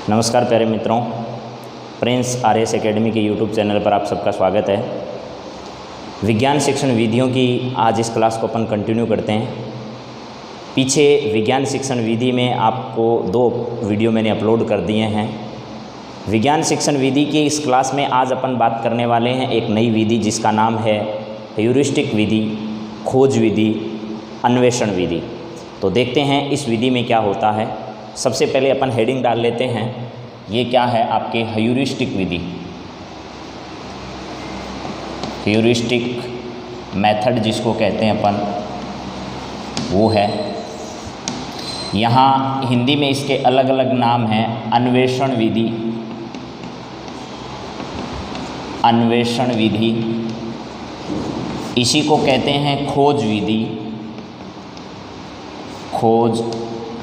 नमस्कार प्यारे मित्रों, प्रिंस आरएस एकेडमी के यूट्यूब चैनल पर आप सबका स्वागत है। विज्ञान शिक्षण विधियों की आज इस क्लास को अपन कंटिन्यू करते हैं। पीछे विज्ञान शिक्षण विधि में आपको 2 वीडियो मैंने अपलोड कर दिए हैं। विज्ञान शिक्षण विधि की इस क्लास में आज अपन बात करने वाले हैं एक नई विधि जिसका नाम है ह्यूरिस्टिक विधि, खोज विधि, अन्वेषण विधि। तो देखते हैं इस विधि में क्या होता है। सबसे पहले अपन हेडिंग डाल लेते हैं, ये क्या है आपके ह्यूरिस्टिक विधि, ह्यूरिस्टिक मेथड जिसको कहते हैं अपन, वो है। यहाँ हिंदी में इसके अलग अलग नाम हैं। अन्वेषण विधि, अन्वेषण विधि, इसी को कहते हैं खोज विधि, खोज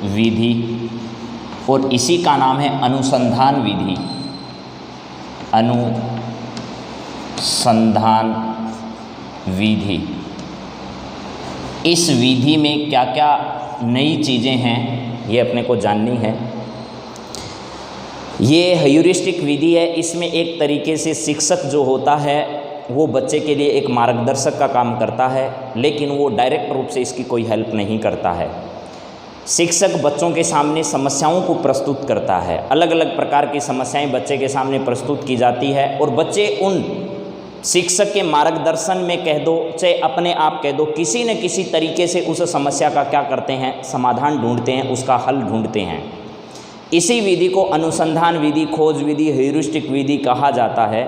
विधि, और इसी का नाम है अनुसंधान विधि, अनुसंधान विधि। इस विधि में क्या क्या नई चीज़ें हैं ये अपने को जाननी है। ये ह्यूरिस्टिक विधि है। इसमें एक तरीके से शिक्षक जो होता है वो बच्चे के लिए एक मार्गदर्शक का काम करता है, लेकिन वो डायरेक्ट रूप से इसकी कोई हेल्प नहीं करता है। शिक्षक बच्चों के सामने समस्याओं को प्रस्तुत करता है। अलग अलग प्रकार की समस्याएं बच्चे के सामने प्रस्तुत की जाती है और बच्चे उन शिक्षक के मार्गदर्शन में कह दो चाहे अपने आप कह दो, किसी न किसी तरीके से उस समस्या का क्या करते हैं, समाधान ढूंढते हैं, उसका हल ढूंढते हैं। इसी विधि को अनुसंधान विधि, खोज विधि, ह्यूरिस्टिक विधि कहा जाता है।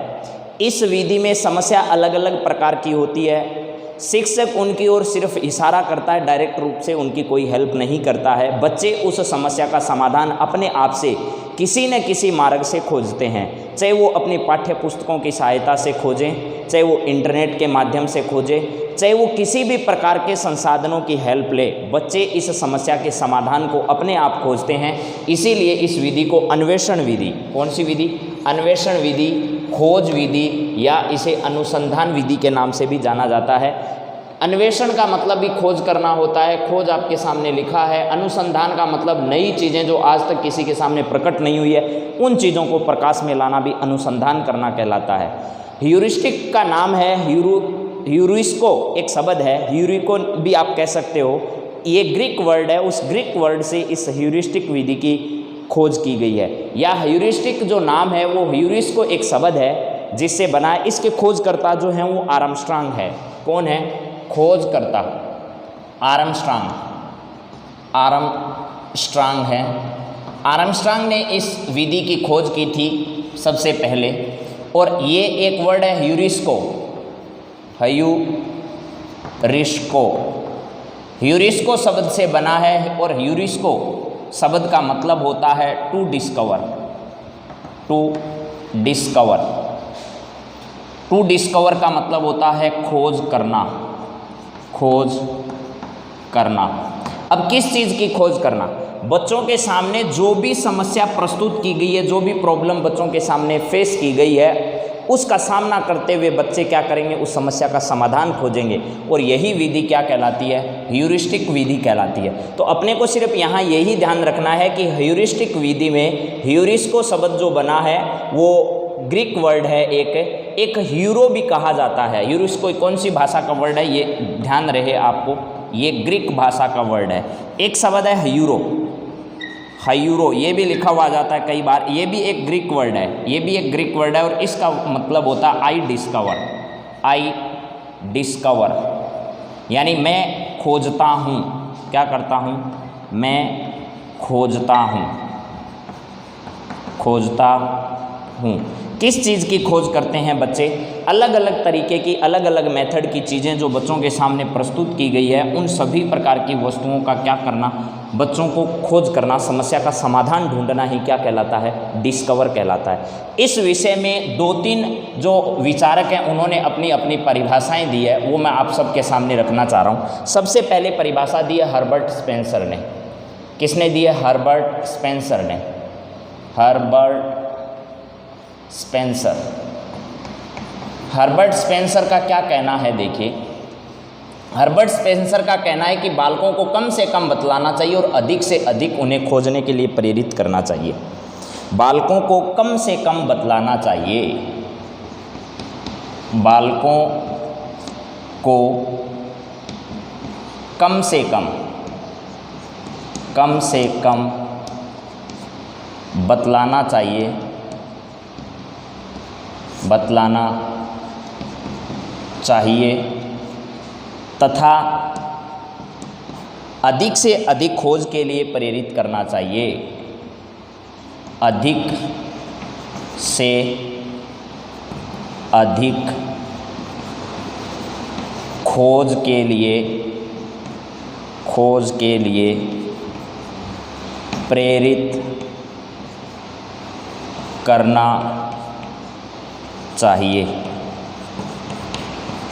इस विधि में समस्या अलग अलग प्रकार की होती है। शिक्षक उनकी ओर सिर्फ इशारा करता है, डायरेक्ट रूप से उनकी कोई हेल्प नहीं करता है। बच्चे उस समस्या का समाधान अपने आप से किसी न किसी मार्ग से खोजते हैं, चाहे वो अपनी पाठ्य पुस्तकों की सहायता से खोजें, चाहे वो इंटरनेट के माध्यम से खोजें, चाहे वो किसी भी प्रकार के संसाधनों की हेल्प ले। बच्चे इस समस्या के समाधान को अपने आप खोजते हैं। इसीलिए इस विधि को अन्वेषण विधि, कौन सी विधि, अन्वेषण विधि, खोज विधि या इसे अनुसंधान विधि के नाम से भी जाना जाता है। अन्वेषण का मतलब भी खोज करना होता है, खोज आपके सामने लिखा है। अनुसंधान का मतलब नई चीज़ें जो आज तक किसी के सामने प्रकट नहीं हुई है, उन चीज़ों को प्रकाश में लाना भी अनुसंधान करना कहलाता है। ह्यूरिस्टिक का नाम है ह्यूरिस्को, एक शब्द है, ह्यूरिको भी आप कह सकते हो। ये ग्रीक वर्ड है, उस ग्रीक वर्ड से इस ह्यूरिस्टिक विधि की खोज की गई है। या ह्यूरिस्टिक जो नाम है वो ह्यूरिस्को एक शब्द है जिससे बना है। इसके खोजकर्ता जो हैं वो आर्मस्ट्रांग है। कौन है खोजकर्ता? आर्मस्ट्रांग, आर्मस्ट्रांग है। आर्मस्ट्रांग ने इस विधि की खोज की थी सबसे पहले। और ये एक वर्ड है ह्यूरिस्को, ह्यूरिस्को, ह्यूरिस्को शब्द से बना है। और ह्यूरिस्को शब्द का मतलब होता है to discover, to discover. To discover का मतलब होता है खोज करना, खोज करना। अब किस चीज़ की खोज करना? बच्चों के सामने जो भी समस्या प्रस्तुत की गई है, जो भी प्रॉब्लम बच्चों के सामने फेस की गई है, उसका सामना करते हुए बच्चे क्या करेंगे, उस समस्या का समाधान खोजेंगे। और यही विधि क्या कहलाती है? ह्यूरिस्टिक विधि कहलाती है। तो अपने को सिर्फ यहाँ यही ध्यान रखना है कि ह्यूरिस्टिक विधि में ह्यूरिस्को शब्द जो बना है वो ग्रीक वर्ड है, एक ह्यूरो भी कहा जाता है। ह्यूरिस्को कौन सी भाषा का वर्ड है ये ध्यान रहे आपको, ये ग्रीक भाषा का वर्ड है। एक शब्द है ह्यूरो, ह्यूरो ये भी लिखा हुआ जाता है कई बार। ये भी एक ग्रीक वर्ड है, ये भी एक ग्रीक वर्ड है। और इसका मतलब होता है आई डिस्कवर, आई डिस्कवर, यानी मैं खोजता हूँ। क्या करता हूँ? मैं खोजता हूँ, खोजता हूँ। किस चीज़ की खोज करते हैं बच्चे? अलग अलग तरीके की, अलग अलग मेथड की चीज़ें जो बच्चों के सामने प्रस्तुत की गई है, उन सभी प्रकार की वस्तुओं का क्या करना, बच्चों को खोज करना, समस्या का समाधान ढूंढना ही क्या कहलाता है? डिस्कवर कहलाता है। इस विषय में 2-3 जो विचारक हैं उन्होंने अपनी अपनी परिभाषाएं दी है, वो मैं आप सबके सामने रखना चाह रहा हूँ। सबसे पहले परिभाषा दी है हर्बर्ट स्पेंसर ने। किसने दी है? हर्बर्ट स्पेंसर ने, हर्बर्ट स्पेंसर। हर्बर्ट स्पेंसर का क्या कहना है? देखिए, हर्बर्ट स्पेंसर का कहना है कि बालकों को कम से कम बतलाना चाहिए और अधिक से अधिक उन्हें खोजने के लिए प्रेरित करना चाहिए। बालकों को कम से कम बतलाना चाहिए, बालकों को कम से कम बतलाना चाहिए, तथा अधिक से अधिक खोज के लिए प्रेरित करना चाहिए, अधिक से अधिक खोज के लिए प्रेरित करना चाहिए।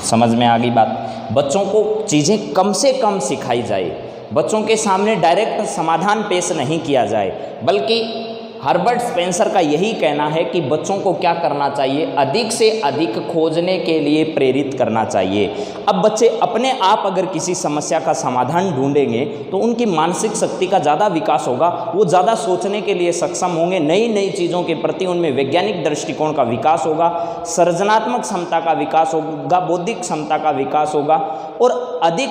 समझ में आ गई बात? बच्चों को चीज़ें कम से कम सिखाई जाए, बच्चों के सामने डायरेक्ट समाधान पेश नहीं किया जाए, बल्कि हर्बर्ट स्पेंसर का यही कहना है कि बच्चों को क्या करना चाहिए, अधिक से अधिक खोजने के लिए प्रेरित करना चाहिए। अब बच्चे अपने आप अगर किसी समस्या का समाधान ढूंढेंगे तो उनकी मानसिक शक्ति का ज़्यादा विकास होगा, वो ज़्यादा सोचने के लिए सक्षम होंगे, नई नई चीज़ों के प्रति उनमें वैज्ञानिक दृष्टिकोण का विकास होगा, सृजनात्मक क्षमता का विकास होगा, बौद्धिक क्षमता का विकास होगा और अधिक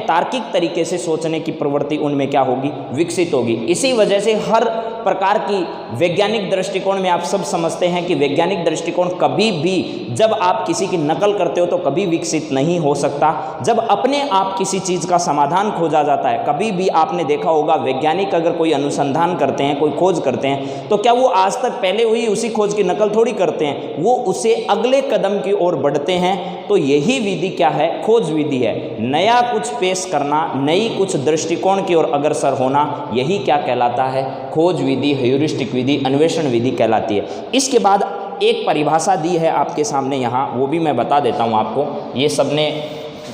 तार्किक तरीके से सोचने की प्रवृत्ति उनमें क्या होगी, विकसित होगी। इसी वजह से हर प्रकार की वैज्ञानिक दृष्टिकोण में आप सब समझते हैं कि वैज्ञानिक दृष्टिकोण कभी भी, जब आप किसी की नकल करते हो तो कभी विकसित नहीं हो सकता। जब अपने आप किसी चीज़ का समाधान खोजा जाता है, कभी भी आपने देखा होगा वैज्ञानिक अगर कोई अनुसंधान करते हैं, कोई खोज करते हैं, तो क्या वो आज तक पहले हुई उसी खोज की नकल थोड़ी करते हैं, वो उसे अगले कदम की ओर बढ़ते हैं। तो यही विधि क्या है, खोज विधि है। नया कुछ पेश करना, नई कुछ दृष्टिकोण की ओर अग्रसर होना, यही क्या कहलाता है, खोज विधि, ह्यूरिस्टिक विधि, अन्वेषण विधि कहलाती है। इसके बाद एक परिभाषा दी है आपके सामने यहाँ, वो भी मैं बता देता हूँ आपको। ये सबने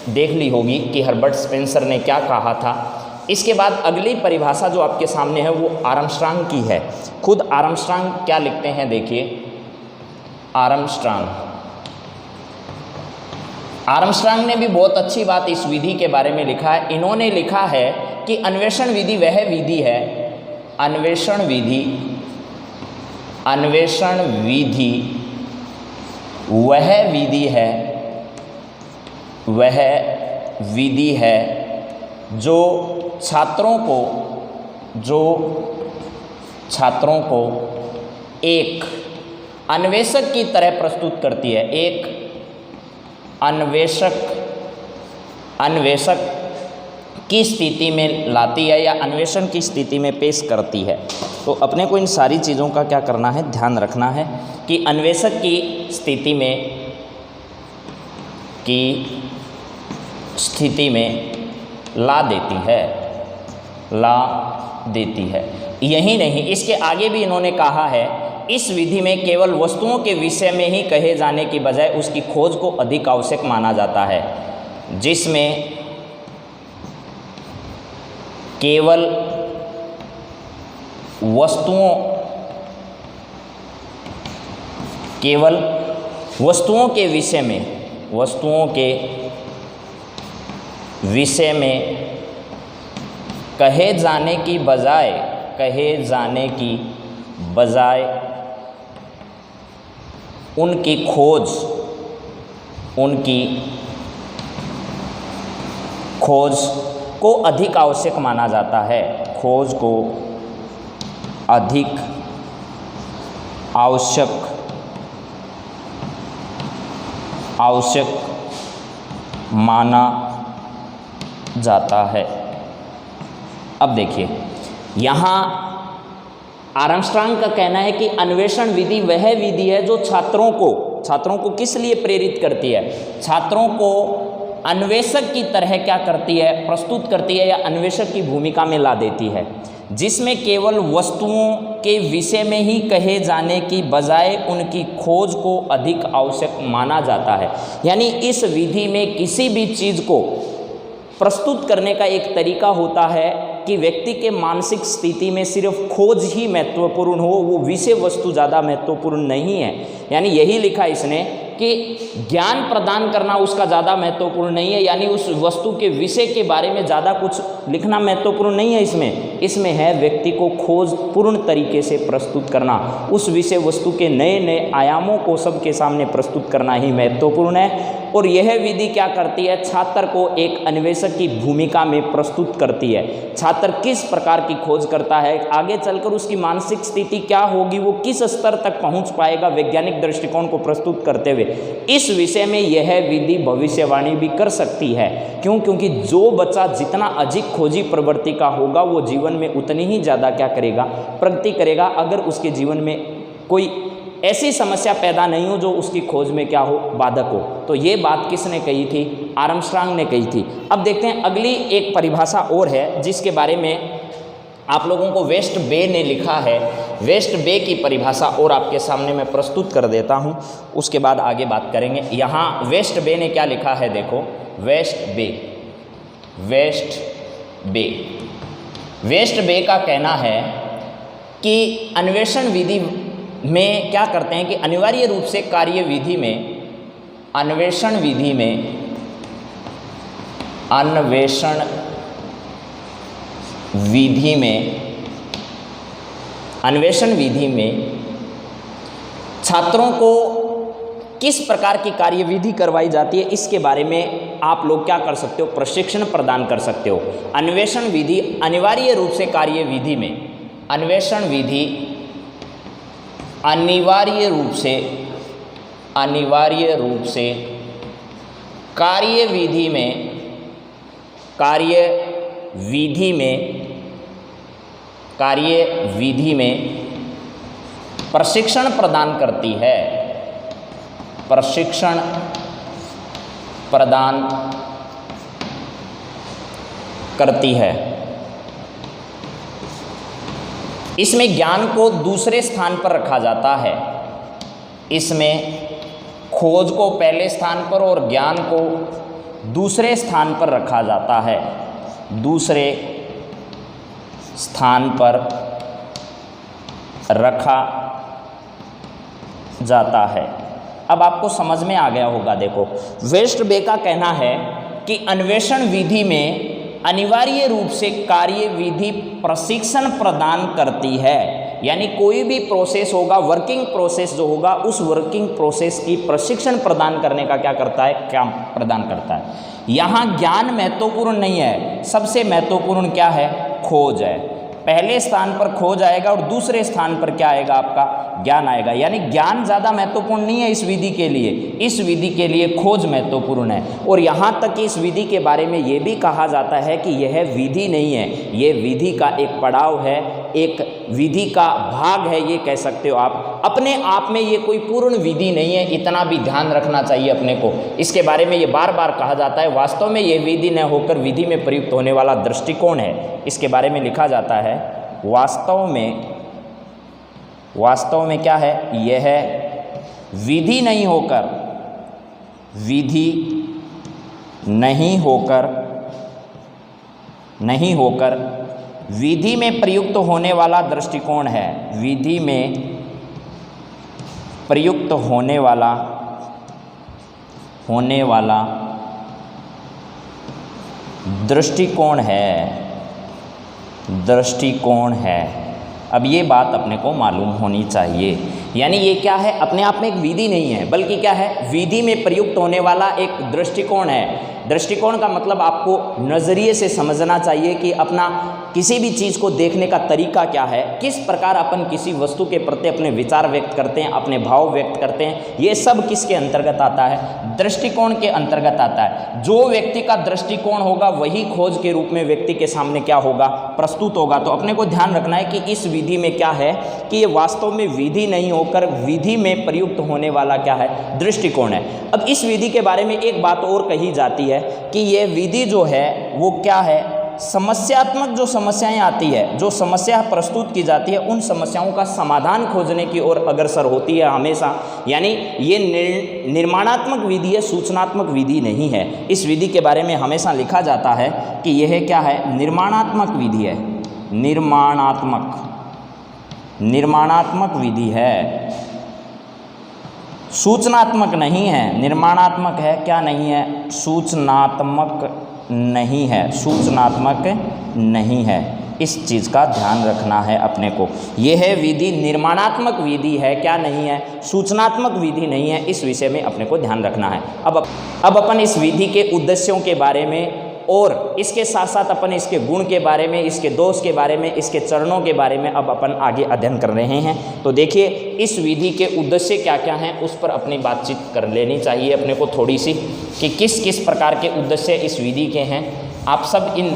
देख ली होगी कि हर्बर्ट स्पेंसर ने क्या कहा था। इसके बाद अगली परिभाषा जो आपके सामने है वो आर्मस्ट्रांग की है। खुद आर्मस्ट्रांग क्या लिखते हैं, देखिए। आर्मस्ट्रांग ने भी बहुत अच्छी बात इस विधि के बारे में लिखा है। इन्होंने लिखा है कि अन्वेषण विधि वह विधि है, अन्वेषण विधि वह विधि है जो छात्रों को एक अन्वेषक की तरह प्रस्तुत करती है, एक अन्वेषक की स्थिति में लाती है या अन्वेषण की स्थिति में पेश करती है। तो अपने को इन सारी चीज़ों का क्या करना है, ध्यान रखना है कि अन्वेषक की स्थिति में ला देती है। यही नहीं, इसके आगे भी इन्होंने कहा है, इस विधि में केवल वस्तुओं के विषय में ही कहे जाने की बजाय उसकी खोज को अधिक आवश्यक माना जाता है, जिसमें केवल वस्तुओं के विषय में कहे जाने की बजाय उनकी खोज को अधिक आवश्यक माना जाता है, खोज को अधिक आवश्यक माना जाता है। अब देखिए, यहाँ आर्मस्ट्रांग का कहना है कि अन्वेषण विधि वह विधि है जो छात्रों को किस लिए प्रेरित करती है, छात्रों को अन्वेषक की तरह क्या करती है, प्रस्तुत करती है या अन्वेषक की भूमिका में ला देती है, जिसमें केवल वस्तुओं के विषय में ही कहे जाने की बजाय उनकी खोज को अधिक आवश्यक माना जाता है। यानी इस विधि में किसी भी चीज़ को प्रस्तुत करने का एक तरीका होता है कि व्यक्ति के मानसिक स्थिति में सिर्फ खोज ही महत्वपूर्ण हो, वो विषय वस्तु ज़्यादा महत्वपूर्ण नहीं है। यानी यही लिखा इसने कि ज्ञान प्रदान करना उसका ज़्यादा महत्वपूर्ण नहीं है, यानी उस वस्तु के विषय के बारे में ज़्यादा कुछ लिखना महत्वपूर्ण नहीं है। इसमें है व्यक्ति को खोज पूर्ण तरीके से प्रस्तुत करना, उस विषय वस्तु के नए नए आयामों को सबके सामने प्रस्तुत करना ही महत्वपूर्ण है। और यह विधि क्या करती है, छात्र को एक अन्वेषक की भूमिका में प्रस्तुत करती है। छात्र किस प्रकार की खोज करता है, आगे चलकर उसकी मानसिक स्थिति क्या होगी, वो किस स्तर तक पहुंच पाएगा वैज्ञानिक दृष्टिकोण को प्रस्तुत करते हुए, इस विषय में यह विधि भविष्यवाणी भी कर सकती है। क्यों? क्योंकि जो बच्चा जितना अधिक खोजी प्रवृत्ति का होगा वो जीवन में उतनी ही ज़्यादा क्या करेगा, प्रगति करेगा। अगर उसके जीवन में कोई ऐसी समस्या पैदा नहीं हो जो उसकी खोज में क्या हो, बाधक हो। तो ये बात किसने कही थी, आर्मस्ट्रांग ने कही थी। अब देखते हैं अगली एक परिभाषा और है जिसके बारे में आप लोगों को वेस्ट बे ने लिखा है। वेस्ट बे की परिभाषा और आपके सामने मैं प्रस्तुत कर देता हूँ, उसके बाद आगे बात करेंगे। यहाँ वेस्ट बे ने क्या लिखा है, देखो वेस्ट बे का कहना है कि अन्वेषण विधि में क्या करते हैं कि अनिवार्य रूप से अन्वेषण विधि में छात्रों को किस प्रकार की कार्यविधि करवाई जाती है, इसके बारे में आप लोग क्या कर सकते हो, प्रशिक्षण प्रदान कर सकते हो। अन्वेषण विधि अनिवार्य रूप से कार्यविधि में, अन्वेषण विधि अनिवार्य रूप से कार्यविधि में प्रशिक्षण प्रदान करती है, प्रशिक्षण प्रदान करती है। इसमें ज्ञान को दूसरे स्थान पर रखा जाता है, इसमें खोज को पहले स्थान पर और ज्ञान को दूसरे स्थान पर रखा जाता है, दूसरे स्थान पर रखा जाता है। अब आपको समझ में आ गया होगा। देखो वेस्ट बे का कहना है कि अन्वेषण विधि में अनिवार्य रूप से कार्यविधि प्रशिक्षण प्रदान करती है, यानी कोई भी प्रोसेस होगा, वर्किंग प्रोसेस जो होगा, उस वर्किंग प्रोसेस की प्रशिक्षण प्रदान करने का क्या करता है, काम प्रदान करता है। यहाँ ज्ञान महत्वपूर्ण नहीं है, सबसे महत्वपूर्ण क्या है, खोज है। पहले स्थान पर खोज आएगा और दूसरे स्थान पर क्या आएगा, आपका ज्ञान आएगा। यानी ज्ञान ज़्यादा महत्वपूर्ण नहीं है इस विधि के लिए, इस विधि के लिए खोज महत्वपूर्ण है। और यहाँ तक कि इस विधि के बारे में ये भी कहा जाता है कि यह विधि नहीं है, ये विधि का एक पड़ाव है, एक विधि का भाग है, ये कह सकते हो आप। अपने आप में ये कोई पूर्ण विधि नहीं है, इतना भी ध्यान रखना चाहिए अपने को। इसके बारे में ये बार बार कहा जाता है। वास्तव में ये विधि न होकर विधि में प्रयुक्त होने वाला दृष्टिकोण है, इसके बारे में लिखा जाता है। वास्तव में क्या है, यह विधि नहीं होकर विधि में प्रयुक्त होने वाला दृष्टिकोण है, विधि में प्रयुक्त होने वाला दृष्टिकोण है। अब ये बात अपने को मालूम होनी चाहिए। यानी ये क्या है, अपने आप में एक विधि नहीं है, बल्कि क्या है, विधि में प्रयुक्त होने वाला एक दृष्टिकोण है। दृष्टिकोण का मतलब आपको नज़रिए से समझना चाहिए कि अपना किसी भी चीज़ को देखने का तरीका क्या है, किस प्रकार अपन किसी वस्तु के प्रति अपने विचार व्यक्त करते हैं, अपने भाव व्यक्त करते हैं, ये सब किसके अंतर्गत आता है, दृष्टिकोण के अंतर्गत आता है। जो व्यक्ति का दृष्टिकोण होगा वही खोज के रूप में व्यक्ति के सामने क्या होगा, प्रस्तुत होगा। तो अपने को ध्यान रखना है कि इस विधि में क्या है कि ये वास्तव में विधि नहीं होकर विधि में प्रयुक्त होने वाला क्या है, दृष्टिकोण है। अब इस विधि के बारे में एक बात और कही जाती है कि ये विधि जो है वो क्या है, समस्यात्मक जो समस्याएं आती है, जो समस्या प्रस्तुत की जाती है, उन समस्याओं का समाधान खोजने की ओर अग्रसर होती है हमेशा। यानी ये निर्माणात्मक विधि है, सूचनात्मक विधि नहीं है। इस विधि के बारे में हमेशा लिखा जाता है कि यह क्या है, निर्माणात्मक विधि है, निर्माणात्मक विधि है, सूचनात्मक नहीं है, निर्माणात्मक है। क्या नहीं है? सूचनात्मक नहीं है, सूचनात्मक नहीं है। इस चीज़ का ध्यान रखना है अपने को। यह है विधि निर्माणात्मक विधि है, क्या नहीं है? सूचनात्मक विधि नहीं है। इस विषय में अपने को ध्यान रखना है। अब अपन इस विधि के उद्देश्यों के बारे में और इसके साथ साथ अपन इसके गुण के बारे में, इसके दोष के बारे में, इसके चरणों के बारे में अब अपन आगे अध्ययन कर रहे हैं। तो देखिए इस विधि के उद्देश्य क्या क्या हैं, उस पर अपनी बातचीत कर लेनी चाहिए अपने को थोड़ी सी, कि किस किस प्रकार के उद्देश्य इस विधि के हैं। आप सब इन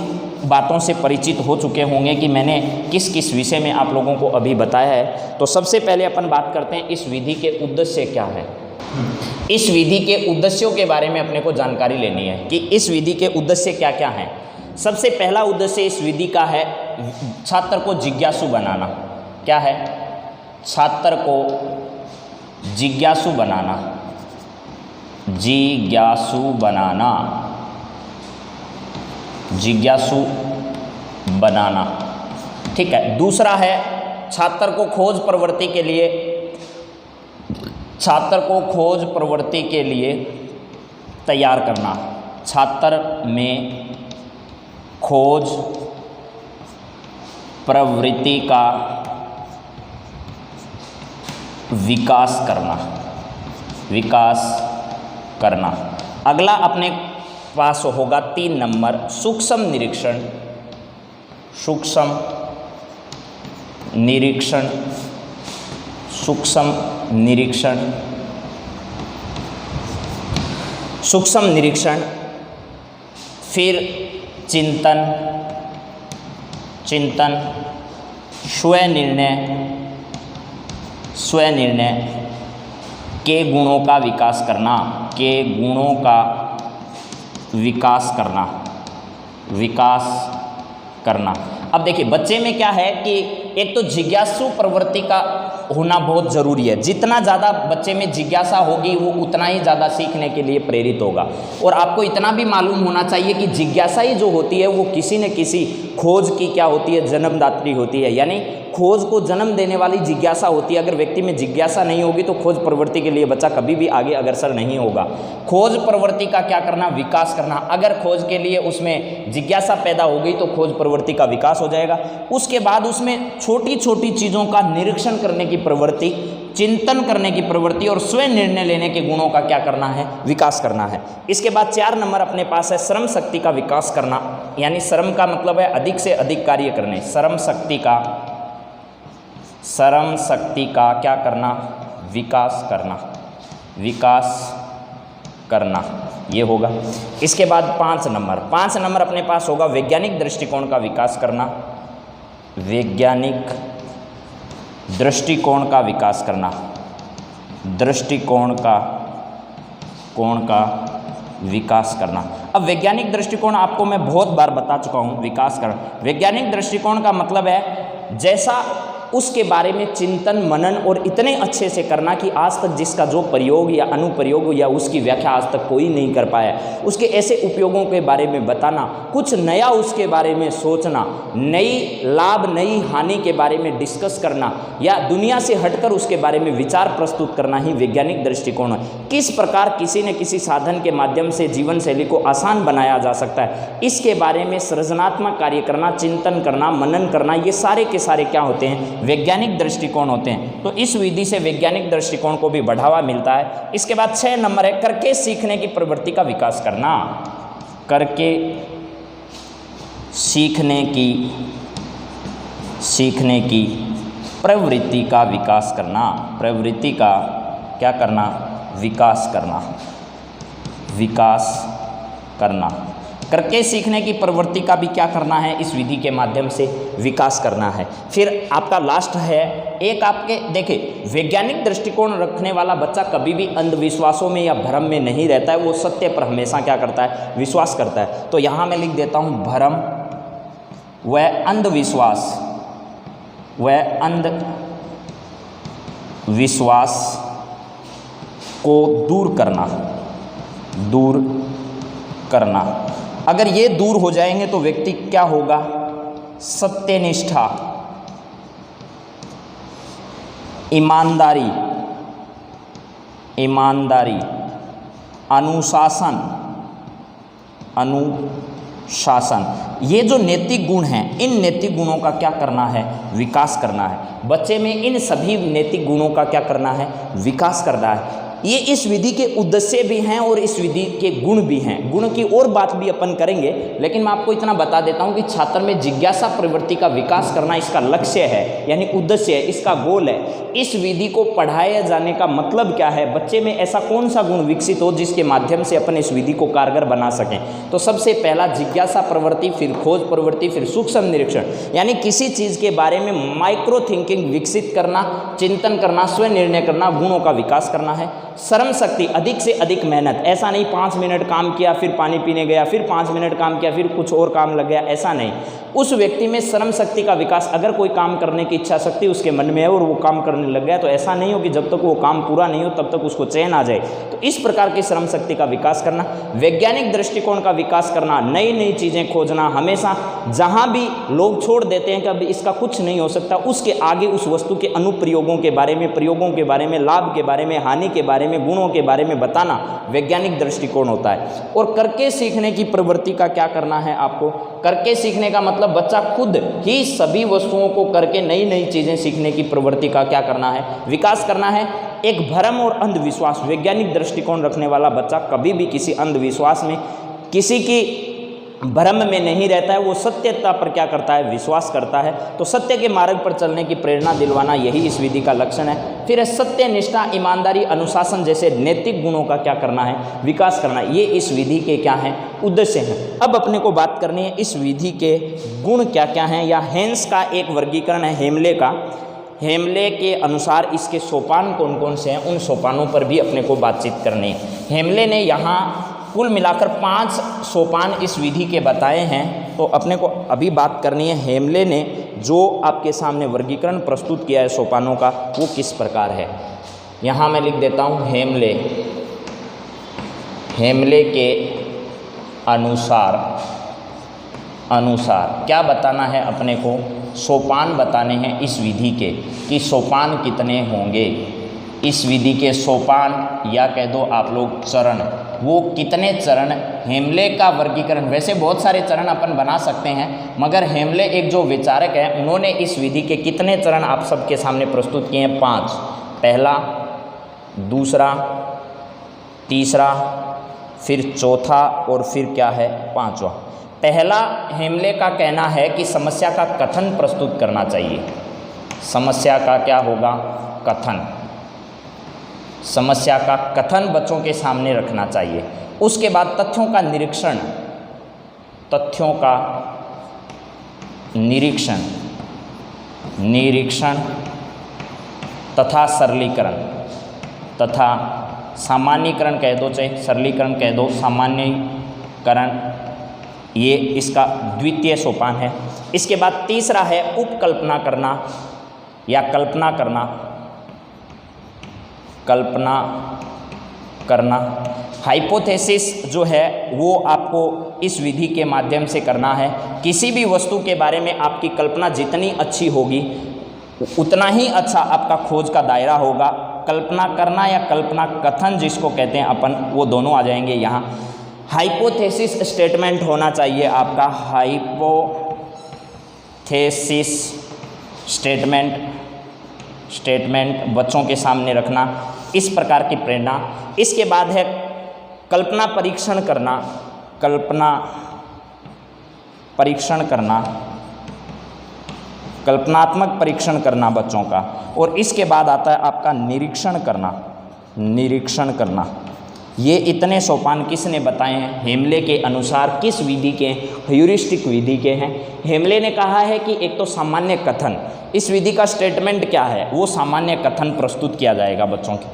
बातों से परिचित हो चुके होंगे कि मैंने किस किस विषय में आप लोगों को अभी बताया है। तो सबसे पहले अपन बात करते हैं इस विधि के उद्देश्य क्या है। इस विधि के उद्देश्यों के बारे में अपने को जानकारी लेनी है कि इस विधि के उद्देश्य क्या क्या हैं। सबसे पहला उद्देश्य इस विधि का है छात्र को जिज्ञासु बनाना। क्या है? छात्र को जिज्ञासु बनाना, जिज्ञासु बनाना, जिज्ञासु बनाना। ठीक है। दूसरा है छात्र को खोज प्रवृत्ति के लिए, छात्र को खोज प्रवृत्ति के लिए तैयार करना। छात्र में खोज प्रवृत्ति का विकास करना, विकास करना। अगला अपने पास होगा 3 नंबर सूक्ष्म निरीक्षण, सूक्ष्म निरीक्षण, सूक्ष्म निरीक्षण, सूक्ष्म निरीक्षण। फिर चिंतन, चिंतन, स्वनिर्णय, स्वनिर्णय के गुणों का विकास करना, के गुणों का विकास करना, विकास करना। अब देखिए बच्चे में क्या है कि एक तो जिज्ञासु प्रवृत्ति का होना बहुत ज़रूरी है। जितना ज़्यादा बच्चे में जिज्ञासा होगी वो उतना ही ज़्यादा सीखने के लिए प्रेरित होगा। और आपको इतना भी मालूम होना चाहिए कि जिज्ञासा ही जो होती है वो किसी न किसी खोज की क्या होती है, जन्मदात्री होती है। यानी खोज को जन्म देने वाली जिज्ञासा होती है। अगर व्यक्ति में जिज्ञासा नहीं होगी तो खोज प्रवृत्ति के लिए बच्चा कभी भी आगे अग्रसर नहीं होगा। खोज प्रवृत्ति का क्या करना? विकास करना। अगर खोज के लिए उसमें जिज्ञासा पैदा हो गई तो खोज प्रवृत्ति का विकास हो जाएगा। उसके बाद उसमें छोटी छोटी चीज़ों का निरीक्षण करने की प्रवृत्ति, चिंतन करने की प्रवृत्ति और स्वयं निर्णय लेने के गुणों का क्या करना है? विकास करना है। इसके बाद 4 नंबर अपने पास है श्रम शक्ति का विकास करना। यानी श्रम का मतलब है अधिक से अधिक कार्य करने। श्रम शक्ति का, श्रम शक्ति का क्या करना? विकास करना, विकास करना, ये होगा। इसके बाद 5 नंबर अपने पास होगा वैज्ञानिक दृष्टिकोण का विकास करना, वैज्ञानिक दृष्टिकोण का विकास करना, दृष्टिकोण का विकास करना। अब वैज्ञानिक दृष्टिकोण आपको मैं बहुत बार बता चुका हूँ, विकास करना। वैज्ञानिक दृष्टिकोण का मतलब है जैसा उसके बारे में चिंतन मनन और इतने अच्छे से करना कि आज तक जिसका जो प्रयोग या अनुप्रयोग या उसकी व्याख्या आज तक कोई नहीं कर पाया, उसके ऐसे उपयोगों के बारे में बताना, कुछ नया उसके बारे में सोचना, नई लाभ नई हानि के बारे में डिस्कस करना या दुनिया से हटकर उसके बारे में विचार प्रस्तुत करना ही वैज्ञानिक दृष्टिकोण है। किस प्रकार किसी न किसी साधन के माध्यम से जीवन शैली को आसान बनाया जा सकता है, इसके बारे में सृजनात्मक कार्य करना, चिंतन करना, मनन करना, ये सारे के सारे क्या होते हैं? वैज्ञानिक दृष्टिकोण होते हैं। तो इस विधि से वैज्ञानिक दृष्टिकोण को भी बढ़ावा मिलता है। इसके बाद 6 नंबर है करके सीखने की प्रवृत्ति का विकास करना, करके सीखने की प्रवृत्ति का विकास करना, प्रवृत्ति का क्या करना? विकास करना, विकास करना। करके सीखने की प्रवृत्ति का भी क्या करना है? इस विधि के माध्यम से विकास करना है। फिर आपका लास्ट है एक, आपके देखिए वैज्ञानिक दृष्टिकोण रखने वाला बच्चा कभी भी अंधविश्वासों में या भ्रम में नहीं रहता है। वो सत्य पर हमेशा क्या करता है? विश्वास करता है। तो यहाँ मैं लिख देता हूँ भ्रम व अंधविश्वास, व अंधविश्वास को दूर करना, दूर करना। अगर ये दूर हो जाएंगे तो व्यक्ति क्या होगा? सत्यनिष्ठा, ईमानदारी, ईमानदारी, अनुशासन, ये जो नैतिक गुण हैं, इन नैतिक गुणों का क्या करना है? विकास करना है। बच्चे में इन सभी नैतिक गुणों का क्या करना है? विकास करना है। ये इस विधि के उद्देश्य भी हैं और इस विधि के गुण भी हैं। गुण की और बात भी अपन करेंगे, लेकिन मैं आपको इतना बता देता हूं कि छात्र में जिज्ञासा प्रवृत्ति का विकास करना इसका लक्ष्य है, यानी उद्देश्य है, इसका गोल है। इस विधि को पढ़ाया जाने का मतलब क्या है? बच्चे में ऐसा कौन सा गुण विकसित हो जिसके माध्यम से अपन इस विधि को कारगर बना सकें? तो सबसे पहला जिज्ञासा प्रवृत्ति, फिर खोज प्रवृत्ति, फिर सूक्ष्म निरीक्षण, यानी किसी चीज़ के बारे में माइक्रो थिंकिंग विकसित करना, चिंतन करना, स्वयं निर्णय करना, गुणों का विकास करना है। श्रम शक्ति, अधिक से अधिक मेहनत, ऐसा नहीं 5 मिनट काम किया फिर पानी पीने गया, फिर 5 मिनट काम किया फिर कुछ और काम लग गया, ऐसा नहीं। उस व्यक्ति में श्रम शक्ति का विकास, अगर कोई काम करने की इच्छा शक्ति उसके मन में है और वो काम करने लग गया, तो ऐसा नहीं हो कि जब तक वो काम पूरा नहीं हो तब तक उसको चैन आ जाए। तो इस प्रकार की श्रम शक्ति का विकास करना, वैज्ञानिक दृष्टिकोण का विकास करना, नई नई चीज़ें खोजना, हमेशा जहाँ भी लोग छोड़ देते हैं कि अब इसका कुछ नहीं हो सकता, उसके आगे उस वस्तु के अनुप्रयोगों के बारे में, प्रयोगों के बारे में, लाभ के बारे में, हानि के बारे में, गुणों के बारे में बताना वैज्ञानिक दृष्टिकोण होता है। और करके सीखने की प्रवृत्ति का क्या करना है आपको? करके सीखने का मतलब बच्चा खुद ही सभी वस्तुओं को करके नई नई चीज़ें सीखने की प्रवृत्ति का क्या करना है? विकास करना है। एक भ्रम और अंधविश्वास, वैज्ञानिक दृष्टिकोण रखने वाला बच्चा कभी भी किसी अंधविश्वास में, किसी की भ्रम में नहीं रहता है, वो सत्यता पर क्या करता है? विश्वास करता है। तो सत्य के मार्ग पर चलने की प्रेरणा दिलवाना, यही इस विधि का लक्षण है। फिर सत्य, निष्ठा, ईमानदारी, अनुशासन जैसे नैतिक गुणों का क्या करना है? विकास करना। ये इस विधि के क्या हैं? उद्देश्य हैं। अब अपने को बात करनी है इस विधि के गुण क्या क्या हैं, या हेन्स का एक वर्गीकरण है हेमले का। हेमले के अनुसार इसके सोपान कौन कौन से हैं, उन सोपानों पर भी अपने को बातचीत करनी है। हेमले ने यहाँ कुल मिलाकर 5 सोपान इस विधि के बताए हैं, तो अपने को अभी बात करनी है हेमले ने जो आपके सामने वर्गीकरण प्रस्तुत किया है सोपानों का, वो किस प्रकार है। यहाँ मैं लिख देता हूँ हेमले के अनुसार क्या बताना है अपने को? सोपान बताने हैं इस विधि के, कि सोपान कितने होंगे इस विधि के सोपान, या कह दो आप लोग चरण, वो कितने चरण। हेमले का वर्गीकरण, वैसे बहुत सारे चरण अपन बना सकते हैं, मगर हेमले एक जो विचारक हैं, उन्होंने इस विधि के कितने चरण आप सबके सामने प्रस्तुत किए हैं? 5। पहला, दूसरा, तीसरा, फिर चौथा और फिर क्या है? 5वां। पहला, हेमले का कहना है कि समस्या का कथन प्रस्तुत करना चाहिए। समस्या का क्या होगा? कथन। समस्या का कथन बच्चों के सामने रखना चाहिए। उसके बाद तथ्यों का निरीक्षण तथा सरलीकरण तथा सामान्यीकरण कह दो, चाहे सरलीकरण कह दो, सामान्यीकरण, ये इसका द्वितीय सोपान है। इसके बाद तीसरा है उपकल्पना करना या कल्पना करना। हाइपोथेसिस जो है वो आपको इस विधि के माध्यम से करना है। किसी भी वस्तु के बारे में आपकी कल्पना जितनी अच्छी होगी उतना ही अच्छा आपका खोज का दायरा होगा। कल्पना करना या कल्पना कथन जिसको कहते हैं अपन, वो दोनों आ जाएंगे यहाँ। हाइपोथेसिस स्टेटमेंट होना चाहिए आपका, हाइपोथेसिस स्टेटमेंट बच्चों के सामने रखना, इस प्रकार की प्रेरणा। इसके बाद है कल्पना परीक्षण करना, कल्पनात्मक परीक्षण करना बच्चों का। और इसके बाद आता है आपका निरीक्षण करना। ये इतने सोपान किसने बताए हैं? हेमले के अनुसार। किस विधि के? ह्यूरिस्टिक विधि के हैं। हेमले ने कहा है कि एक तो सामान्य कथन, इस विधि का स्टेटमेंट क्या है? वो सामान्य कथन प्रस्तुत किया जाएगा बच्चों के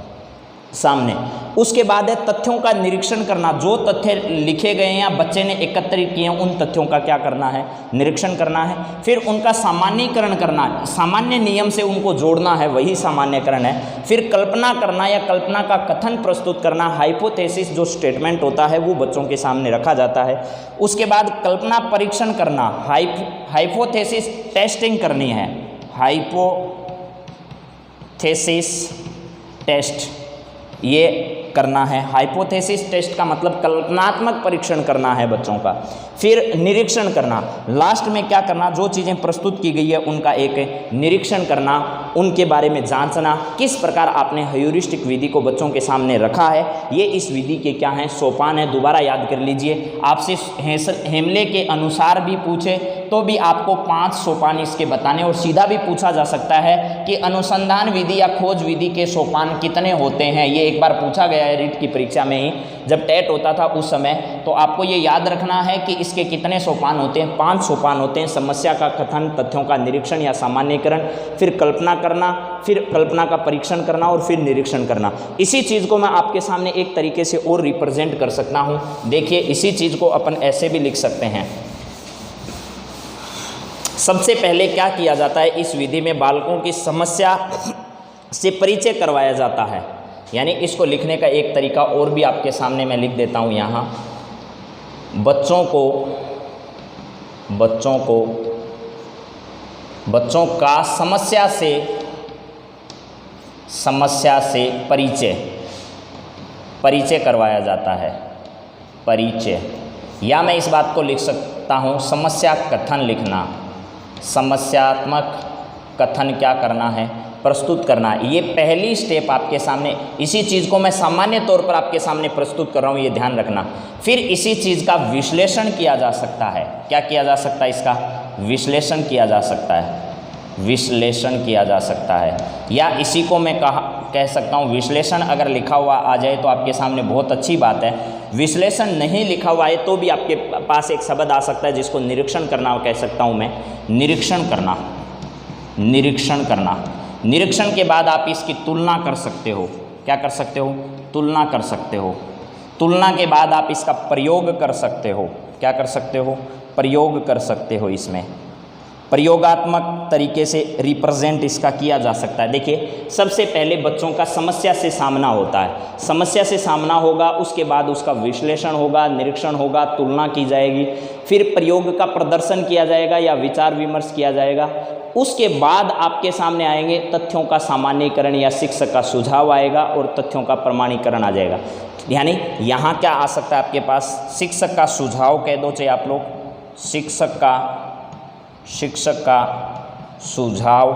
सामने। उसके बाद है तथ्यों का निरीक्षण करना, जो तथ्य लिखे गए हैं या बच्चे ने एकत्रित किए हैं उन तथ्यों का क्या करना है? निरीक्षण करना है। फिर उनका सामान्यीकरण करना, सामान्य नियम से उनको जोड़ना है, वही सामान्यकरण है। फिर कल्पना करना या कल्पना का कथन प्रस्तुत करना, हाइपोथेसिस जो स्टेटमेंट होता है वो बच्चों के सामने रखा जाता है। उसके बाद कल्पना परीक्षण करना, हाइपोथेसिस टेस्टिंग करनी है, हाइपोथेसिस टेस्ट, ये करना है। हाइपोथेसिस टेस्ट का मतलब कल्पनात्मक परीक्षण करना है बच्चों का। फिर निरीक्षण करना, लास्ट में क्या करना, जो चीज़ें प्रस्तुत की गई है उनका एक निरीक्षण करना, उनके बारे में जांचना, किस प्रकार आपने ह्यूरिस्टिक विधि को बच्चों के सामने रखा है। ये इस विधि के क्या हैं, सोपान है। दोबारा याद कर लीजिए, आपसे हेमले के अनुसार भी पूछे तो भी आपको 5 सोपान इसके बताने, और सीधा भी पूछा जा सकता है कि अनुसंधान विधि या खोज विधि के सोपान कितने होते हैं। ये एक बार पूछा गया है रीट की परीक्षा में ही, जब टेट होता था उस समय। तो आपको ये याद रखना है कि इसके कितने सोपान होते हैं, 5 सोपान होते हैं। समस्या का कथन, तथ्यों का निरीक्षण या सामान्यीकरण, फिर कल्पना करना, फिर कल्पना का परीक्षण करना और फिर निरीक्षण करना। इसी चीज़ को मैं आपके सामने एक तरीके से और रिप्रेजेंट कर सकता हूँ। देखिए, इसी चीज़ को अपन ऐसे भी लिख सकते हैं। सबसे पहले क्या किया जाता है, इस विधि में बालकों की समस्या से परिचय करवाया जाता है। यानी इसको लिखने का एक तरीका और भी आपके सामने मैं लिख देता हूँ यहाँ। बच्चों का समस्या से परिचय करवाया जाता है। परिचय, या मैं इस बात को लिख सकता हूँ, समस्या कथन लिखना। समस्यात्मक कथन क्या करना है, प्रस्तुत करना। ये पहली स्टेप आपके सामने, इसी चीज़ को मैं सामान्य तौर पर आपके सामने प्रस्तुत कर रहा हूँ, ये ध्यान रखना। फिर इसी चीज़ का विश्लेषण किया जा सकता है। क्या किया जा सकता है, इसका विश्लेषण किया जा सकता है। विश्लेषण किया जा सकता है, या इसी को मैं कह सकता हूँ विश्लेषण अगर लिखा हुआ आ जाए तो आपके सामने बहुत अच्छी बात है। विश्लेषण नहीं लिखा हुआ है तो भी आपके पास एक शब्द आ सकता है जिसको निरीक्षण करना कह सकता हूँ मैं। निरीक्षण करना। निरीक्षण के बाद आप इसकी तुलना कर सकते हो। क्या कर सकते हो, तुलना कर सकते हो। तुलना के बाद आप इसका प्रयोग कर सकते हो। क्या कर सकते हो, प्रयोग कर सकते हो। इसमें प्रयोगात्मक तरीके से रिप्रेजेंट इसका किया जा सकता है। देखिए, सबसे पहले बच्चों का समस्या से सामना होता है। समस्या से सामना होगा, उसके बाद उसका विश्लेषण होगा, निरीक्षण होगा, तुलना की जाएगी, फिर प्रयोग का प्रदर्शन किया जाएगा या विचार विमर्श किया जाएगा। उसके बाद आपके सामने आएंगे तथ्यों का सामान्यीकरण या शिक्षक का सुझाव आएगा और तथ्यों का प्रमाणीकरण आ जाएगा। यानी यहाँ क्या आ सकता है आपके पास, शिक्षक का सुझाव कह दो चाहे आप लोग, शिक्षक का सुझाव,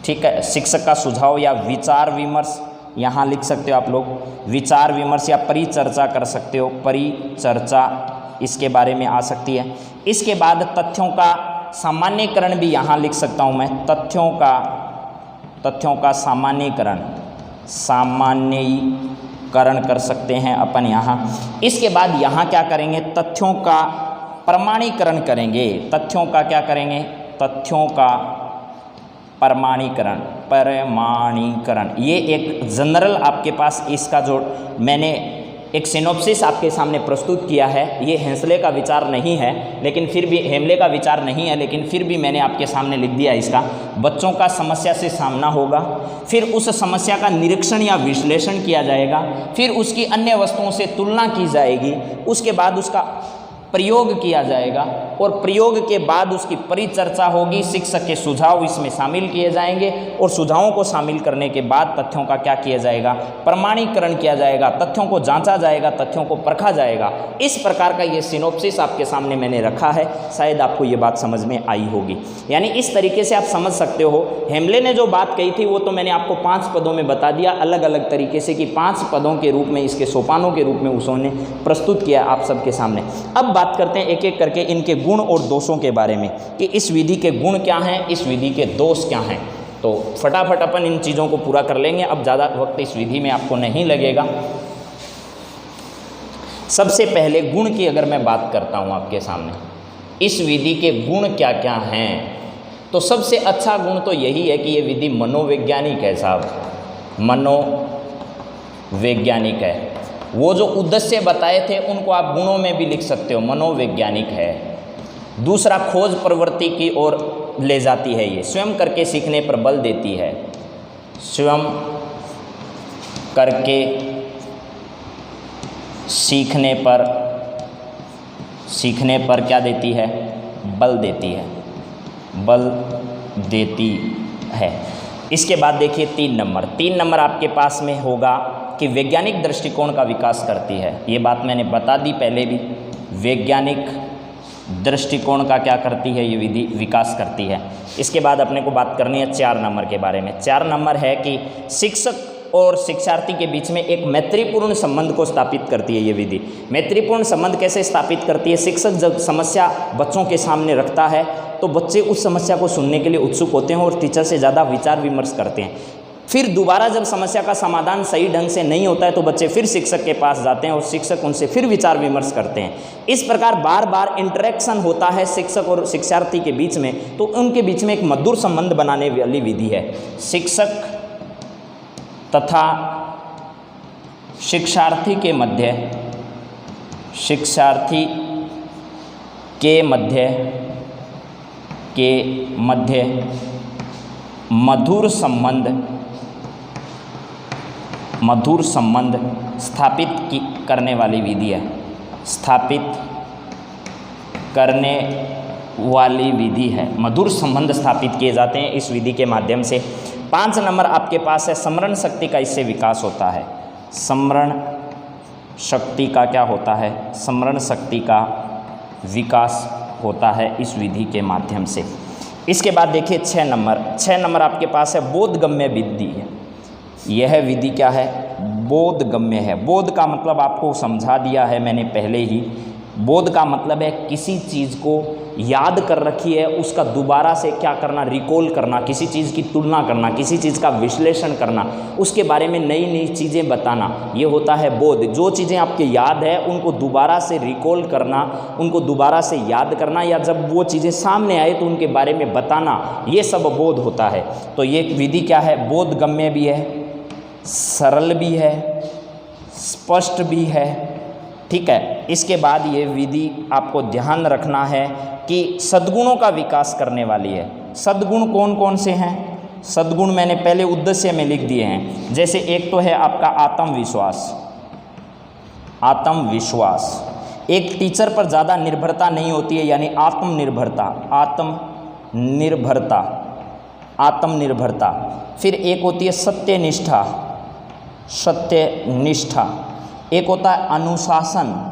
ठीक है। शिक्षक का सुझाव या विचार विमर्श यहाँ लिख सकते हो आप लोग। विचार विमर्श या परिचर्चा कर सकते हो, परिचर्चा इसके बारे में आ सकती है। इसके बाद तथ्यों का सामान्यीकरण भी यहाँ लिख सकता हूँ मैं। तथ्यों का सामान्यीकरण कर सकते हैं अपन यहाँ। इसके बाद यहाँ क्या करेंगे, तथ्यों का प्रमाणीकरण करेंगे। तथ्यों का क्या करेंगे, तथ्यों का प्रमाणीकरण। ये एक जनरल आपके पास इसका जो मैंने एक सिनॉप्सिस आपके सामने प्रस्तुत किया है, ये हेंसले का विचार नहीं है, लेकिन फिर भी हेमले का विचार नहीं है, लेकिन फिर भी मैंने आपके सामने लिख दिया इसका। बच्चों का समस्या से सामना होगा, फिर उस समस्या का निरीक्षण या विश्लेषण किया जाएगा, फिर उसकी अन्य वस्तुओं से तुलना की जाएगी, उसके बाद उसका प्रयोग किया जाएगा और प्रयोग के बाद उसकी परिचर्चा होगी। शिक्षक के सुझाव इसमें शामिल किए जाएंगे और सुझावों को शामिल करने के बाद तथ्यों का क्या किया जाएगा, प्रमाणीकरण किया जाएगा। तथ्यों को जांचा जाएगा, तथ्यों को परखा जाएगा। इस प्रकार का ये सिनॉप्सिस आपके सामने मैंने रखा है। शायद आपको ये बात समझ में आई होगी। यानी इस तरीके से आप समझ सकते हो। हेमले ने जो बात कही थी वो तो मैंने आपको 5 पदों में बता दिया, अलग अलग तरीके से कि 5 पदों के रूप में, इसके सोपानों के रूप में उसने प्रस्तुत किया आप सबके सामने। अब बात करते हैं एक एक करके इनके गुण और दोषों के बारे में कि इस विधि के गुण क्या हैं, इस विधि के दोष क्या हैं। तो फटाफट अपन इन चीज़ों को पूरा कर लेंगे। अब ज़्यादा वक्त इस विधि में आपको नहीं लगेगा। सबसे पहले गुण की अगर मैं बात करता हूँ आपके सामने, इस विधि के गुण क्या क्या हैं, तो सबसे अच्छा गुण तो यही है कि ये विधि मनोवैज्ञानिक है साहब, मनोवैज्ञानिक है। वो जो उद्देश्य बताए थे उनको आप गुणों में भी लिख सकते हो, मनोवैज्ञानिक है। दूसरा, खोज प्रवृत्ति की ओर ले जाती है। ये स्वयं करके सीखने पर बल देती है। स्वयं करके सीखने पर क्या देती है, बल देती है, बल देती है। इसके बाद देखिए 3 नंबर आपके पास में होगा कि वैज्ञानिक दृष्टिकोण का विकास करती है। ये बात मैंने बता दी पहले भी, वैज्ञानिक दृष्टिकोण का क्या करती है ये विधि, विकास करती है। इसके बाद अपने को बात करनी है 4 नंबर के बारे में। 4 नंबर है कि शिक्षक और शिक्षार्थी के बीच में एक मैत्रीपूर्ण संबंध को स्थापित करती है ये विधि। मैत्रीपूर्ण संबंध कैसे स्थापित करती है? शिक्षक जब समस्या बच्चों के सामने रखता है तो बच्चे उस समस्या को सुनने के लिए उत्सुक होते हैं और टीचर से ज़्यादा विचार विमर्श करते हैं। फिर दोबारा जब समस्या का समाधान सही ढंग से नहीं होता है तो बच्चे फिर शिक्षक के पास जाते हैं और शिक्षक उनसे फिर विचार विमर्श करते हैं। इस प्रकार बार बार इंटरेक्शन होता है शिक्षक और शिक्षार्थी के बीच में, तो उनके बीच में एक मधुर संबंध बनाने वाली विधि है। शिक्षक तथा शिक्षार्थी के मध्य मधुर संबंध स्थापित करने वाली विधि है। मधुर संबंध स्थापित किए जाते हैं इस विधि के माध्यम से। 5 नंबर आपके पास है स्मरण शक्ति का इससे विकास होता है। स्मरण शक्ति का क्या होता है? स्मरण शक्ति का विकास होता है इस विधि के माध्यम से। इसके बाद देखिए 6 नंबर आपके पास है बोधगम्य विधि है। यह विधि क्या है? बोधगम्य है। बोध का मतलब आपको समझा दिया है मैंने पहले ही। बोध का मतलब है किसी चीज़ को याद कर रखी है उसका दोबारा से क्या करना, रिकॉल करना, किसी चीज़ की तुलना करना, किसी चीज़ का विश्लेषण करना, उसके बारे में नई नई चीज़ें बताना, ये होता है बोध। जो चीज़ें आपके याद है उनको दोबारा से रिकॉल करना, उनको दोबारा से याद करना, या जब वो चीज़ें सामने आए तो उनके बारे में बताना, ये सब बोध होता है। तो ये विधि क्या है? बोधगम्य भी है, सरल भी है, स्पष्ट भी है। ठीक है। इसके बाद ये विधि आपको ध्यान रखना है कि सद्गुणों का विकास करने वाली है। सद्गुण कौन कौन से हैं? सद्गुण मैंने पहले उद्देश्य में लिख दिए हैं। जैसे एक तो है आपका आत्मविश्वास। एक टीचर पर ज़्यादा निर्भरता नहीं होती है, यानी आत्मनिर्भरता। फिर एक होती है सत्यनिष्ठा। एक होता है अनुशासन।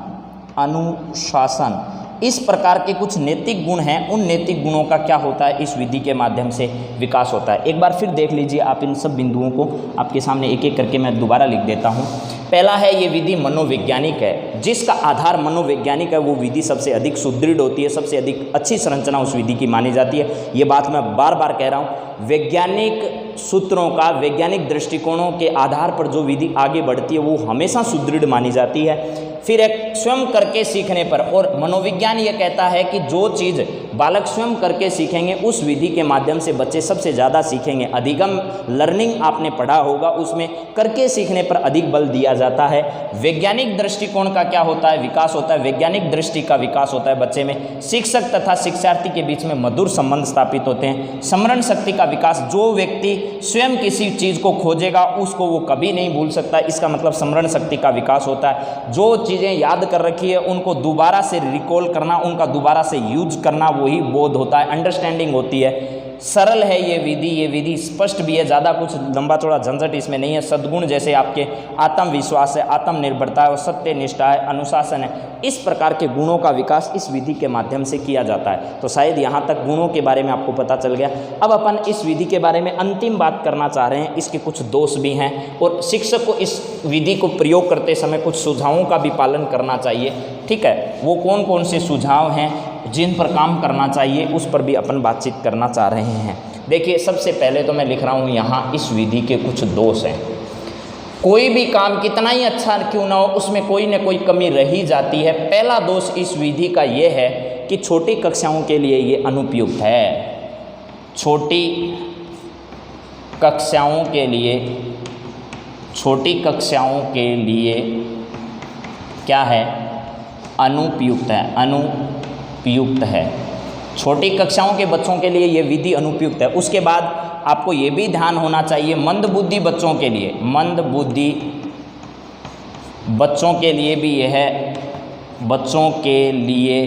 इस प्रकार के कुछ नैतिक गुण हैं। उन नैतिक गुणों का क्या होता है? इस विधि के माध्यम से विकास होता है। एक बार फिर देख लीजिए आप इन सब बिंदुओं को, आपके सामने एक एक करके मैं दोबारा लिख देता हूँ। पहला है ये विधि मनोवैज्ञानिक है। जिसका आधार मनोवैज्ञानिक है वो विधि सबसे अधिक सुदृढ़ होती है, सबसे अधिक अच्छी संरचना उस विधि की मानी जाती है। ये बात मैं बार बार कह रहा हूँ। वैज्ञानिक सूत्रों का, वैज्ञानिक दृष्टिकोणों के आधार पर जो विधि आगे बढ़ती है वो हमेशा सुदृढ़ मानी जाती है। फिर एक स्वयं करके सीखने पर, और मनोविज्ञान ये कहता है कि जो चीज़ बालक स्वयं करके सीखेंगे उस विधि के माध्यम से बच्चे सबसे ज़्यादा सीखेंगे। अधिगम लर्निंग आपने पढ़ा होगा, उसमें करके सीखने पर अधिक बल दिया जाता है। वैज्ञानिक दृष्टिकोण का क्या होता है? विकास होता है। वैज्ञानिक दृष्टि का विकास होता है बच्चे में। शिक्षक तथा शिक्षार्थी के बीच में मधुर संबंध स्थापित होते हैं। स्मरण शक्ति का विकास, जो व्यक्ति स्वयं किसी चीज़ को खोजेगा उसको वो कभी नहीं भूल सकता, इसका मतलब स्मरण शक्ति का विकास होता है। जो चीज़ें याद कर रखी है उनको दोबारा से रिकॉल करना, उनका दोबारा से यूज करना, वही बोध होता है, अंडरस्टैंडिंग होती है। सरल है ये विधि स्पष्ट भी है, ज़्यादा कुछ लंबा चौड़ा झंझट इसमें नहीं है। सद्गुण जैसे आपके आत्मविश्वास है, आत्मनिर्भरता है और सत्यनिष्ठा है, अनुशासन है, इस प्रकार के गुणों का विकास इस विधि के माध्यम से किया जाता है। तो शायद यहाँ तक गुणों के बारे में आपको पता चल गया। अब अपन इस विधि के बारे में अंतिम बात करना चाह रहे हैं। इसके कुछ दोष भी हैं और शिक्षक को इस विधि को प्रयोग करते समय कुछ सुझावों का भी पालन करना चाहिए। ठीक है, वो कौन कौन से सुझाव हैं जिन पर काम करना चाहिए, उस पर भी अपन बातचीत करना चाह रहे हैं। देखिए, सबसे पहले तो मैं लिख रहा हूँ यहाँ इस विधि के कुछ दोष हैं। कोई भी काम कितना ही अच्छा क्यों ना हो, उसमें कोई न कोई कमी रही जाती है। पहला दोष इस विधि का ये है कि छोटी कक्षाओं के लिए ये अनुपयुक्त है। छोटी कक्षाओं के लिए क्या है? अनुपयुक्त है। छोटी कक्षाओं के बच्चों के लिए ये विधि अनुपयुक्त है। उसके बाद आपको ये भी ध्यान होना चाहिए मंदबुद्धि बच्चों के लिए, बच्चों के लिए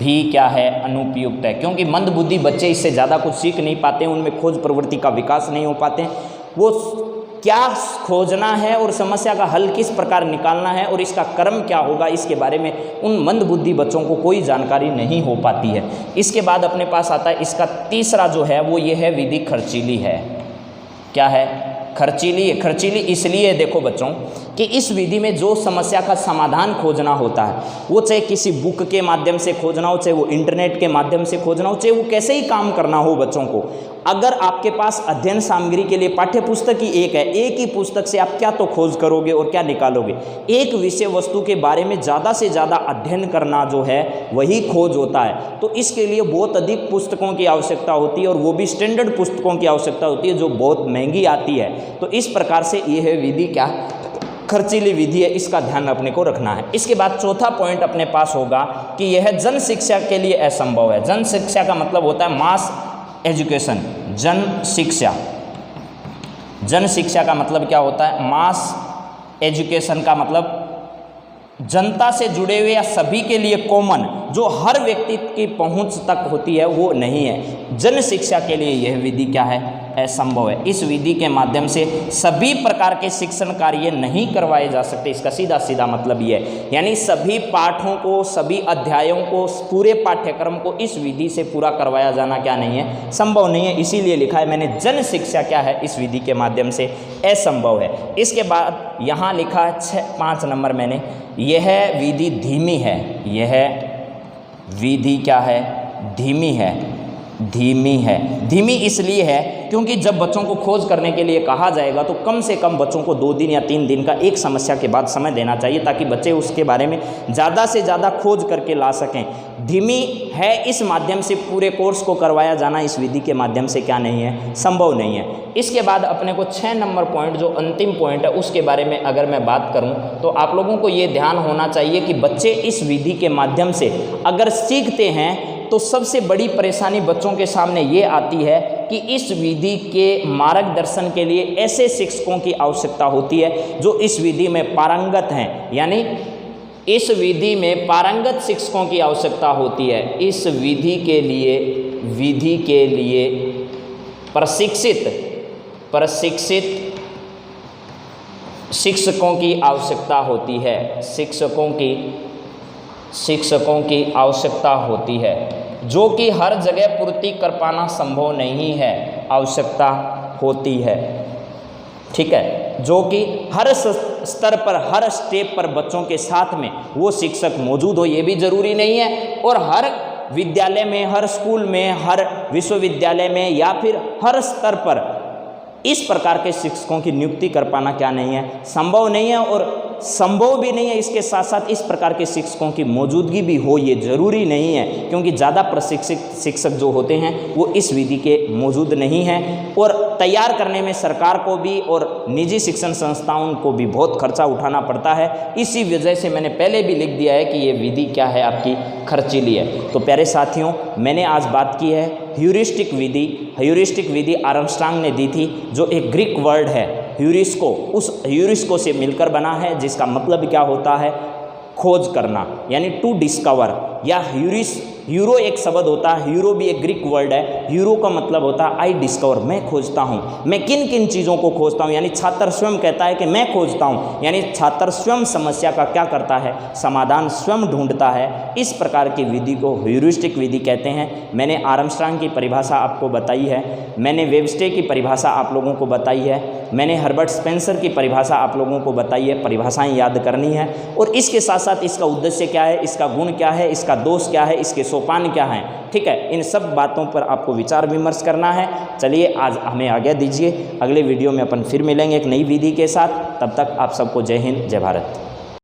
भी क्या है, अनुपयुक्त है, क्योंकि मंदबुद्धि बच्चे इससे ज़्यादा कुछ सीख नहीं पाते हैं, उनमें खोज प्रवृत्ति का विकास नहीं हो पाते हैं। वो क्या खोजना है और समस्या का हल किस प्रकार निकालना है और इसका क्रम क्या होगा, इसके बारे में उन मंदबुद्धि बच्चों को कोई जानकारी नहीं हो पाती है। इसके बाद अपने पास आता है इसका तीसरा जो है वो ये है, विधि खर्चीली है। क्या है? खर्चीली है। खर्चीली इसलिए देखो बच्चों कि इस विधि में जो समस्या का समाधान खोजना होता है, वो चाहे किसी बुक के माध्यम से खोजना हो, चाहे वो इंटरनेट के माध्यम से खोजना हो, चाहे वो कैसे ही काम करना हो बच्चों को, अगर आपके पास अध्ययन सामग्री के लिए पाठ्य पुस्तक ही एक है, एक ही पुस्तक से आप क्या तो खोज करोगे और क्या निकालोगे। एक विषय वस्तु के बारे में ज़्यादा से ज़्यादा अध्ययन करना जो है वही खोज होता है। तो इसके लिए बहुत अधिक पुस्तकों की आवश्यकता होती है और वो भी स्टैंडर्ड पुस्तकों की आवश्यकता होती है जो बहुत महंगी आती है। तो इस प्रकार से ये है विधि क्या, खर्चीली विधि है, इसका ध्यान अपने को रखना है। इसके बाद चौथा पॉइंट अपने पास होगा कि यह जन शिक्षा के लिए असंभव है। जन शिक्षा का मतलब होता है मास एजुकेशन। जन शिक्षा, जन शिक्षा का मतलब क्या होता है? मास एजुकेशन का मतलब जनता से जुड़े हुए या सभी के लिए कॉमन, जो हर व्यक्ति की पहुंच तक होती है, वो नहीं है। जन शिक्षा के लिए यह विधि क्या है? असंभव है। इस विधि के माध्यम से सभी प्रकार के शिक्षण कार्य नहीं करवाए जा सकते। इसका सीधा सीधा मतलब ये है, यानी सभी पाठों को, सभी अध्यायों को, पूरे पाठ्यक्रम को इस विधि से पूरा करवाया जाना क्या नहीं है? संभव नहीं है। इसीलिए लिखा है मैंने, जन शिक्षा क्या है? इस विधि के माध्यम से असंभव है। इसके बाद यहाँ लिखा है 5 नंबर मैंने, यह विधि धीमी है। यह विधि क्या है? धीमी है। धीमी है। धीमी इसलिए है क्योंकि जब बच्चों को खोज करने के लिए कहा जाएगा तो कम से कम बच्चों को 2 दिन या 3 दिन का एक समस्या के बाद समय देना चाहिए, ताकि बच्चे उसके बारे में ज़्यादा से ज़्यादा खोज करके ला सकें। धीमी है, इस माध्यम से पूरे कोर्स को करवाया जाना इस विधि के माध्यम से क्या नहीं है? संभव नहीं है। इसके बाद अपने को 6 नंबर पॉइंट, जो अंतिम पॉइंट है, उसके बारे में अगर मैं बात करूं तो आप लोगों को ये ध्यान होना चाहिए कि बच्चे इस विधि के माध्यम से अगर सीखते हैं तो सबसे बड़ी परेशानी बच्चों के सामने ये आती है कि इस विधि के मार्गदर्शन के लिए ऐसे शिक्षकों की आवश्यकता होती है जो इस विधि में पारंगत हैं। यानी इस विधि में पारंगत शिक्षकों की आवश्यकता होती है। इस विधि के लिए प्रशिक्षित शिक्षकों की आवश्यकता होती है। शिक्षकों की आवश्यकता होती है, जो कि हर जगह पूर्ति कर पाना संभव नहीं है। आवश्यकता होती है, ठीक है, जो कि हर स्तर पर, हर स्टेप पर बच्चों के साथ में वो शिक्षक मौजूद हो, ये भी जरूरी नहीं है। और हर विद्यालय में, हर स्कूल में, हर विश्वविद्यालय में या फिर हर स्तर पर इस प्रकार के शिक्षकों की नियुक्ति कर पाना क्या नहीं है? संभव नहीं है। और संभव भी नहीं है, इसके साथ साथ इस प्रकार के शिक्षकों की मौजूदगी भी हो, ये जरूरी नहीं है, क्योंकि ज़्यादा प्रशिक्षित शिक्षक जो होते हैं वो इस विधि के मौजूद नहीं हैं। और तैयार करने में सरकार को भी और निजी शिक्षण संस्थाओं को भी बहुत खर्चा उठाना पड़ता है। इसी वजह से मैंने पहले भी लिख दिया है कि ये विधि क्या है? आपकी खर्चीली है। तो प्यारे साथियों, मैंने आज बात की है ह्यूरिस्टिक विधि। ह्यूरिस्टिक विधि आर्मस्ट्रांग ने दी थी, जो एक ग्रीक वर्ड है ह्यूरिस्को, उस ह्यूरिस्को से मिलकर बना है, जिसका मतलब क्या होता है? खोज करना, यानी टू डिस्कवर। या यूरो एक शब्द होता है, यूरो भी एक ग्रीक वर्ड है। यूरो का मतलब होता है आई डिस्कवर, मैं खोजता हूँ, मैं किन किन चीज़ों को खोजता हूँ। यानी छात्र स्वयं कहता है कि मैं खोजता हूँ, यानी छात्र स्वयं समस्या का क्या करता है? समाधान स्वयं ढूंढता है। इस प्रकार की विधि को ह्यूरिस्टिक विधि कहते हैं। मैंने आर्मस्ट्रांग की परिभाषा आपको बताई है, मैंने वेबस्टे की परिभाषा आप लोगों को बताई है, मैंने हर्बर्ट स्पेंसर की परिभाषा आप लोगों को बताई है। परिभाषाएं याद करनी है और इसके साथ साथ इसका उद्देश्य क्या है, इसका गुण क्या है, इसका दोष क्या है, इसके सोपान क्या हैं, ठीक है, इन सब बातों पर आपको विचार विमर्श करना है। चलिए आज हमें आज्ञा दीजिए, अगले वीडियो में अपन फिर मिलेंगे एक नई विधि के साथ। तब तक आप सबको जय हिंद, जय भारत।